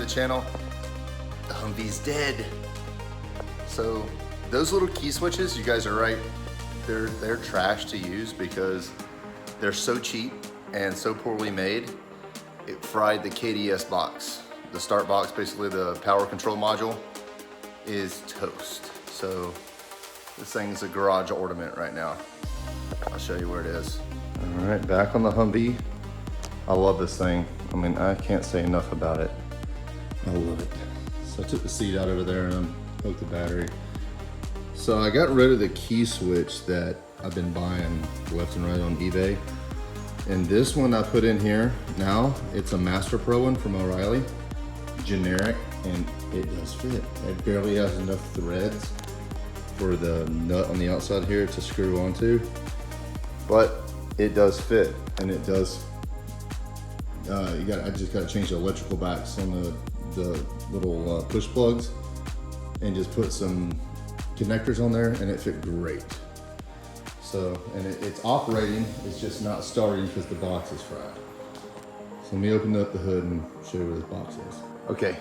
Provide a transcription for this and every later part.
the channel, the Humvee's dead. So those little key switches, you guys are right, they're trash to use because they're so cheap and so poorly made. It fried the KDS box. The start box, basically the power control module, is toast. So this thing's a garage ornament right now. I'll show you where it is. All right, back on the Humvee. I love this thing. I mean, I can't say enough about it. I love it. So I took the seat out over there and hooked the battery. So I got rid of the key switch that I've been buying left and right on eBay. And this one I put in here now, it's a Master Pro one from O'Reilly, generic, and it does fit. It barely has enough threads for the nut on the outside here to screw onto, but it does fit, and it does. I just got to change the electrical backs on the little push plugs, and just put some connectors on there, and it fit great. So, and it's operating, it's just not starting because the box is fried. So let me open up the hood and show you where this box is. Okay,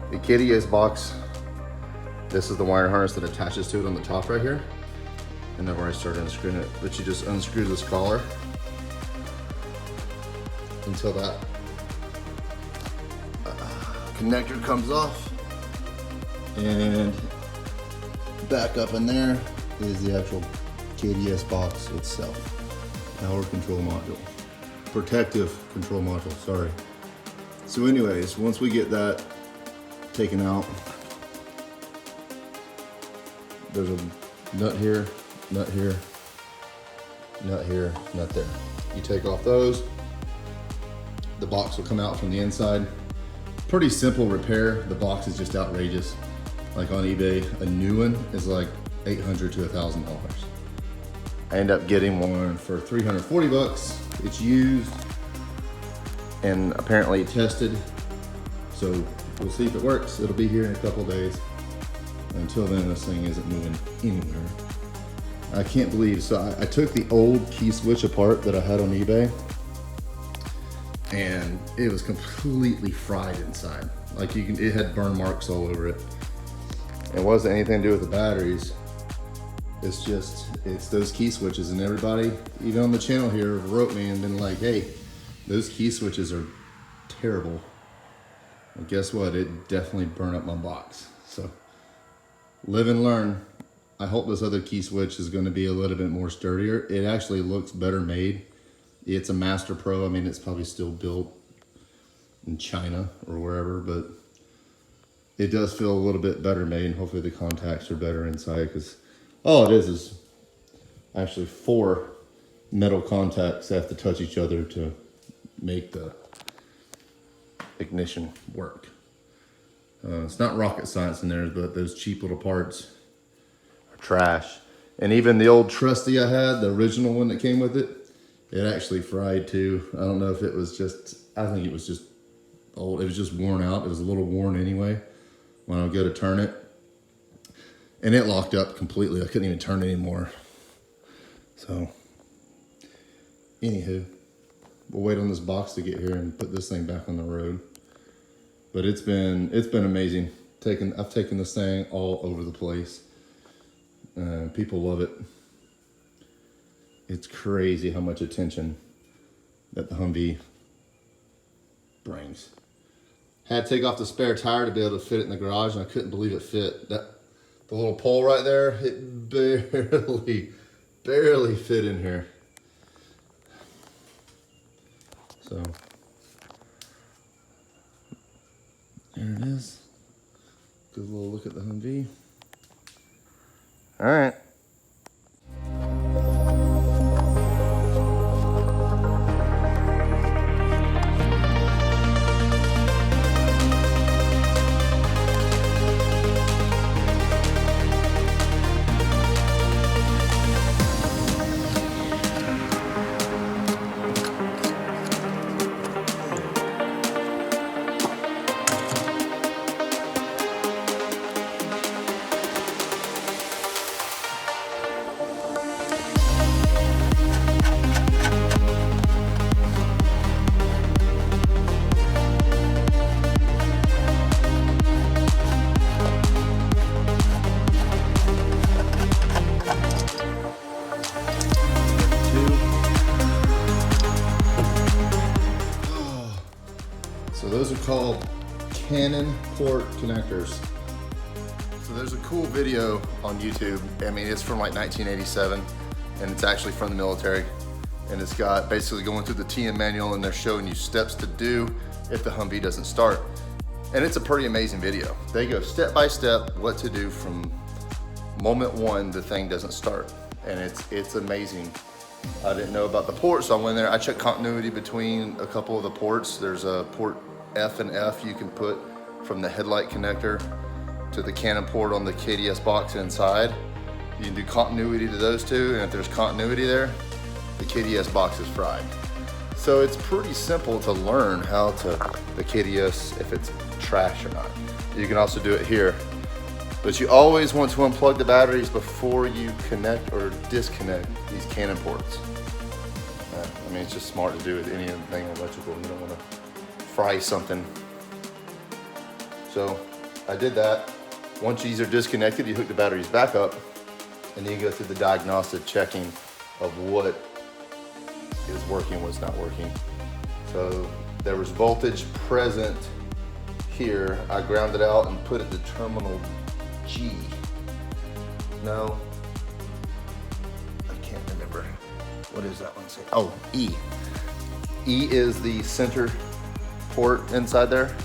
the KDS box, this is the wire harness that attaches to it on the top right here. And I've already started unscrewing it, but you just unscrew this collar until that connector comes off. And back up in there is the actual KDS box itself. Power control module. Protective control module, sorry. So anyways, once we get that taken out, there's a nut here, nut here, nut here, nut there. You take off those, the box will come out from the inside. Pretty simple repair. The box is just outrageous. Like on eBay, a new one is like $800 to $1,000. I end up getting one for 340 bucks. It's used and apparently tested. So we'll see if it works. It'll be here in a couple days. Until then, this thing isn't moving anywhere. I can't believe, so I took the old key switch apart that I had on eBay, and it was completely fried inside. Like it had burn marks all over it. It wasn't anything to do with the batteries. It's those key switches, and everybody, even on the channel here, wrote me and been like, hey, those key switches are terrible. Well, guess what? It definitely burned up my box. So live and learn. I hope this other key switch is going to be a little bit more sturdier. It actually looks better made. It's a Master Pro. I mean, it's probably still built in China or wherever, but it does feel a little bit better made. Hopefully the contacts are better inside, because all it is actually 4 metal contacts that have to touch each other to make the ignition work. It's not rocket science in there, but those cheap little parts are trash. And even the old trusty I had, the original one that came with it, it actually fried too. I don't know if it was just, I think it was just old. It was just worn out. It was a little worn anyway when I would go to turn it. And it locked up completely. I couldn't even turn it anymore. So, anywho, we'll wait on this box to get here and put this thing back on the road. But it's been amazing. I've taken this thing all over the place. People love it. It's crazy how much attention that the Humvee brings. Had to take off the spare tire to be able to fit it in the garage, and I couldn't believe it fit. The little pole right there, it barely fit in here. So there it is. Good little look at the Humvee. All right. So those are called Canon port connectors. So there's a cool video on YouTube. I mean, it's from like 1987, and it's actually from the military. And it's got basically going through the TM manual, and they're showing you steps to do if the Humvee doesn't start. And it's a pretty amazing video. They go step by step what to do from moment one the thing doesn't start. And it's amazing. I didn't know about the port, so I went there. I checked continuity between a couple of the ports. There's a port F and F you can put from the headlight connector to the Canon port on the KDS box inside. You can do continuity to those two, and if there's continuity there, the KDS box is fried. So it's pretty simple to learn how to, the KDS, if it's trash or not. You can also do it here. But you always want to unplug the batteries before you connect or disconnect these Canon ports. I mean, it's just smart to do with anything electrical. You don't want to fry something. So I did that. Once these are disconnected, you hook the batteries back up, and then you go through the diagnostic checking of what is working, what's not working. So there was voltage present here. I grounded out and put it to terminal G. No, I can't remember. What is that one say? Oh, E. E is the center port inside there.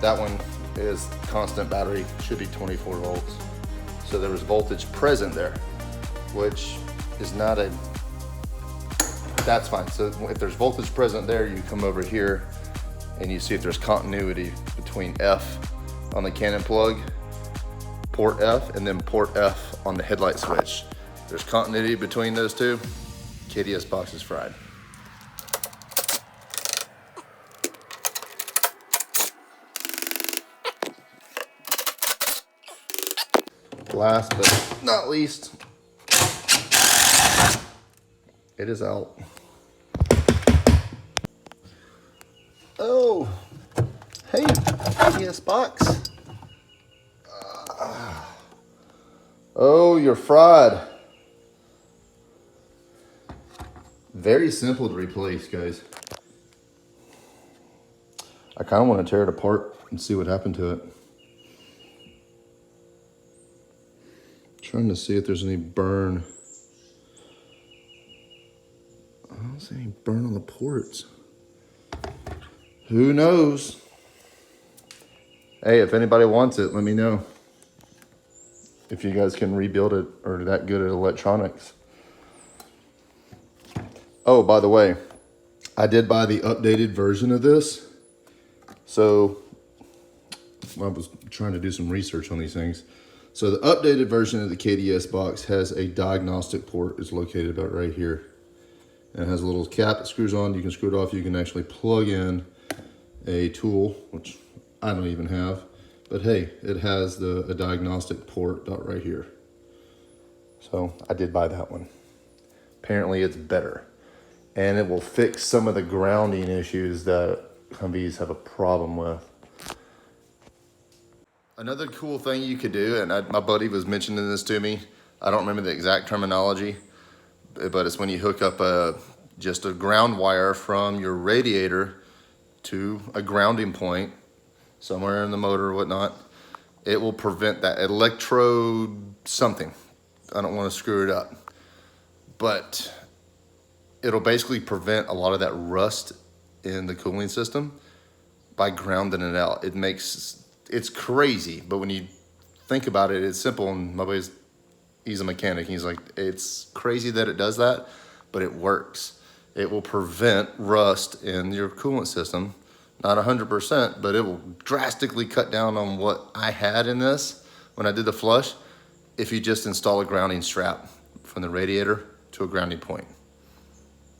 That one is constant battery, should be 24 volts. So there was voltage present there, which is not a, that's fine. So if there's voltage present there, you come over here and you see if there's continuity between F on the Canon plug, port F, and then port F on the headlight switch. There's continuity between those two, KDS box is fried. Last but not least, it is out. Oh, hey, KDS box. Oh, you're fried. Very simple to replace, guys. I kind of want to tear it apart and see what happened to it. Trying to see if there's any burn. I don't see any burn on the ports. Who knows? Hey, if anybody wants it, let me know. If you guys can rebuild it or are that good at electronics. Oh, by the way, I did buy the updated version of this. So I was trying to do some research on these things. So the updated version of the KDS box has a diagnostic port. It's located about right here. And it has a little cap that screws on. You can screw it off. You can actually plug in a tool, which I don't even have. But hey, it has a diagnostic port about right here. So I did buy that one. Apparently it's better. And it will fix some of the grounding issues that Humvees have a problem with. Another cool thing you could do, and my buddy was mentioning this to me, I don't remember the exact terminology, but it's when you hook up just a ground wire from your radiator to a grounding point somewhere in the motor or whatnot. It will prevent that electrode something. I don't want to screw it up, but it'll basically prevent a lot of that rust in the cooling system by grounding it out. It's crazy, but when you think about it, it's simple. And my buddy's, he's a mechanic. He's like, it's crazy that it does that, but it works. It will prevent rust in your coolant system. Not 100%, but it will drastically cut down on what I had in this when I did the flush if you just install a grounding strap from the radiator to a grounding point.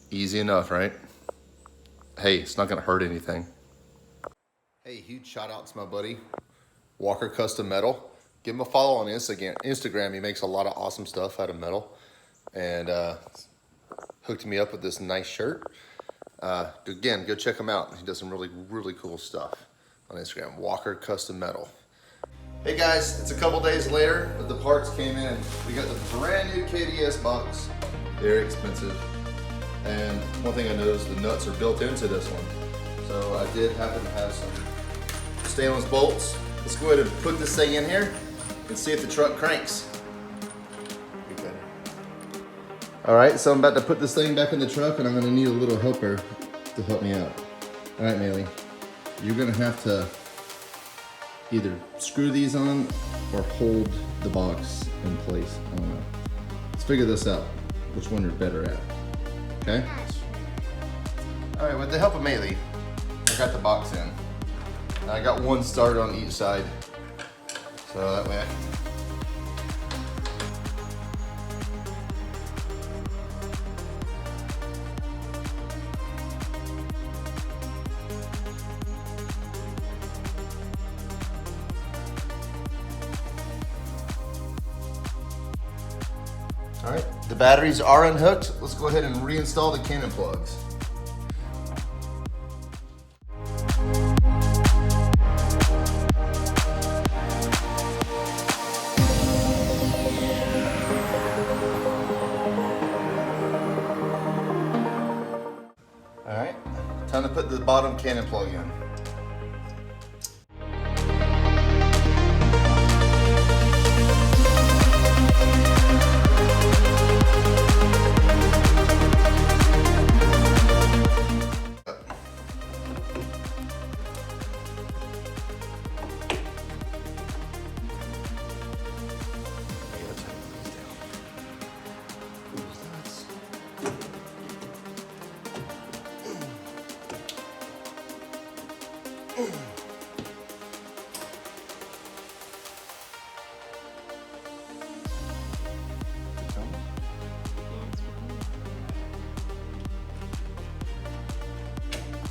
Easy enough, right? Hey, it's not gonna hurt anything. Hey, huge shout out to my buddy, Walker Custom Metal. Give him a follow on Instagram. He makes a lot of awesome stuff out of metal. And hooked me up with this nice shirt. Again, go check him out. He does some really, really cool stuff on Instagram. Walker Custom Metal. Hey guys, it's a couple days later, but the parts came in. We got the brand new KDS box. Very expensive. And one thing I noticed, the nuts are built into this one. So I did happen to have some stainless bolts. Let's go ahead and put this thing in here and see if the truck cranks. Okay. All right, so I'm about to put this thing back in the truck, and I'm gonna need a little helper to help me out. All right, Maylee, you're gonna have to either screw these on or hold the box in place. I don't know. Let's figure this out, which one you're better at, okay? All right, with the help of Maylee, I got the box in. And I got one started on each side, so that way I can... All right, the batteries are unhooked. Let's go ahead and reinstall the Canon plugs. All right, time to put the bottom Canon plug in.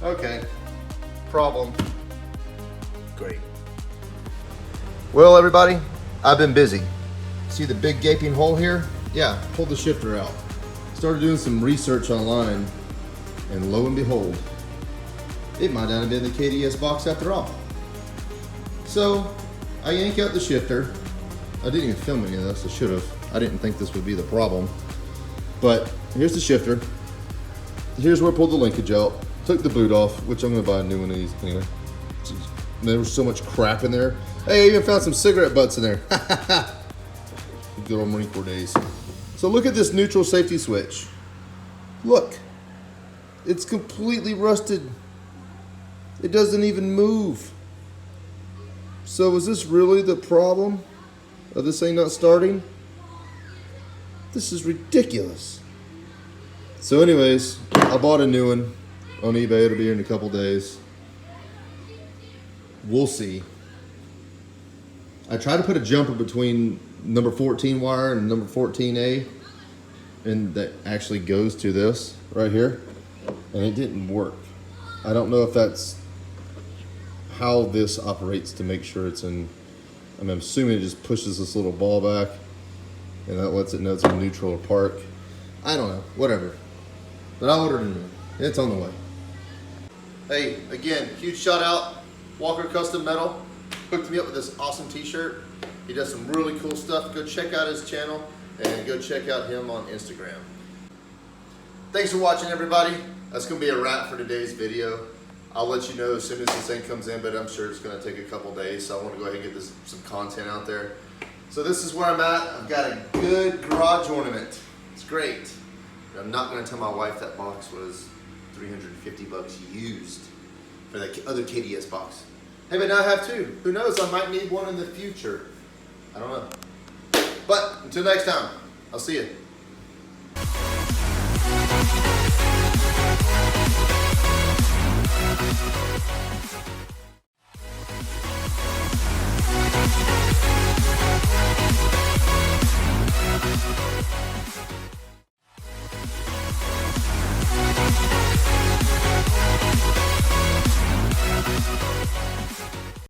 Okay, problem. Great. Well, everybody, I've been busy. See the big gaping hole here? Yeah, pull the shifter out. Started doing some research online, and lo and behold, it might not have been the KDS box after all. So, I yank out the shifter. I didn't even film any of this, I should have. I didn't think this would be the problem. But here's the shifter. Here's where I pulled the linkage out. Took the boot off, which I'm gonna buy a new one of these anyway. There was so much crap in there. Hey, I even found some cigarette butts in there. Good old Marine Corps days. So look at this neutral safety switch. Look, it's completely rusted. It doesn't even move. So is this really the problem of this thing not starting? This is ridiculous. So anyways, I bought a new one on eBay. It'll be here in a couple days. We'll see. I tried to put a jumper between number 14 wire and number 14A, and that actually goes to this right here, and it didn't work. I don't know if that's how this operates to make sure it's in. I'm assuming it just pushes this little ball back, and that lets it know it's in neutral or park. I don't know, whatever. But I ordered a new one. It's on the way. Hey, again, huge shout out, Walker Custom Metal. Hooked me up with this awesome t-shirt. He does some really cool stuff. Go check out his channel and go check out him on Instagram. Thanks for watching, everybody. That's gonna be a wrap for today's video. I'll let you know as soon as this thing comes in, but I'm sure it's gonna take a couple days, so I want to go ahead and get some content out there. So this is where I'm at. I've got a good garage ornament. It's great. I'm not gonna tell my wife that box was 350 bucks used for that other KDS box. Hey, but now I have two. Who knows, I might need one in the future. I don't know. But until next time, I'll see you.